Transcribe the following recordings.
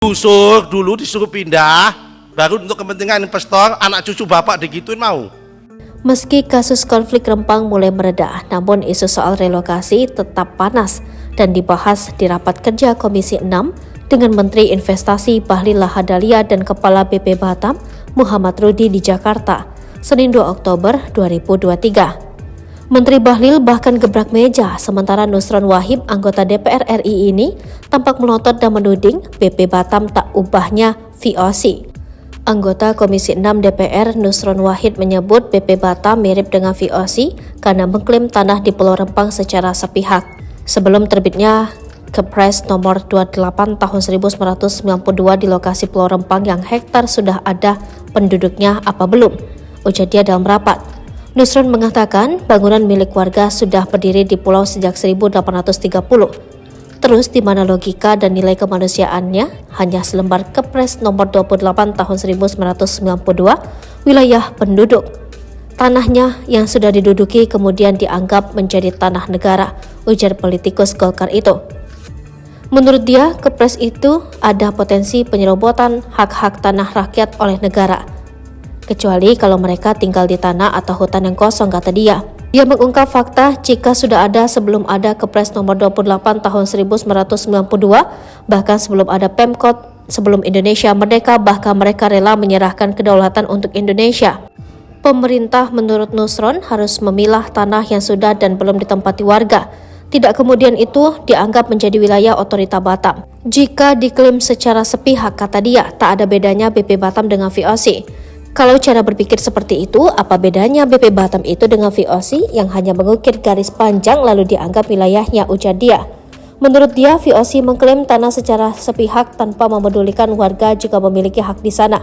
Usul dulu disuruh pindah, baru untuk kepentingan investor, anak cucu bapak digituin mau. Meski kasus konflik Rempang mulai mereda, namun isu soal relokasi tetap panas dan dibahas di rapat kerja Komisi 6 dengan Menteri Investasi Bahlil Lahadalia dan Kepala BP Batam Muhammad Rudi di Jakarta, Senin 2 Oktober 2023. Menteri Bahlil bahkan gebrak meja, sementara Nusron Wahid, anggota DPR RI ini, tampak melotot dan menuding BP Batam tak ubahnya VOC. Anggota Komisi 6 DPR Nusron Wahid menyebut BP Batam mirip dengan VOC karena mengklaim tanah di Pulau Rempang secara sepihak. Sebelum terbitnya Kepres nomor 28 tahun 1992 di lokasi Pulau Rempang yang hektar sudah ada penduduknya apa belum? Ujar dia dalam rapat. Nusron mengatakan bangunan milik warga sudah berdiri di pulau sejak 1830. Terus di mana logika dan nilai kemanusiaannya? Hanya selembar Kepres nomor 28 tahun 1992 wilayah penduduk. Tanahnya yang sudah diduduki kemudian dianggap menjadi tanah negara, ujar politikus Golkar itu. Menurut dia, Kepres itu ada potensi penyerobotan hak-hak tanah rakyat oleh negara. Kecuali kalau mereka tinggal di tanah atau hutan yang kosong, kata dia. Dia mengungkap fakta jika sudah ada sebelum ada Kepres nomor 28 tahun 1992, bahkan sebelum ada Pemkot, sebelum Indonesia merdeka, bahkan mereka rela menyerahkan kedaulatan untuk Indonesia. Pemerintah menurut Nusron harus memilah tanah yang sudah dan belum ditempati warga. Tidak kemudian itu dianggap menjadi wilayah otorita Batam. Jika diklaim secara sepihak, kata dia, tak ada bedanya BP Batam dengan VOC. Kalau cara berpikir seperti itu, apa bedanya BP Batam itu dengan VOC yang hanya mengukir garis panjang lalu dianggap wilayahnya, ujar dia. Menurut dia, VOC mengklaim tanah secara sepihak tanpa memedulikan warga juga memiliki hak di sana.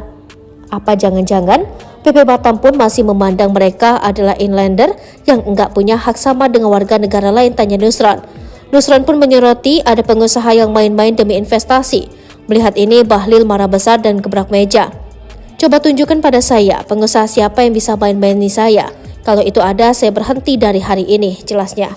Apa jangan-jangan BP Batam pun masih memandang mereka adalah inlander yang enggak punya hak sama dengan warga negara lain, tanya Nusron. Nusron pun menyoroti ada pengusaha yang main-main demi investasi. Melihat ini, Bahlil marah besar dan gebrak meja. Coba tunjukkan pada saya, pengusaha siapa yang bisa main-main di saya. Kalau itu ada, saya berhenti dari hari ini, jelasnya.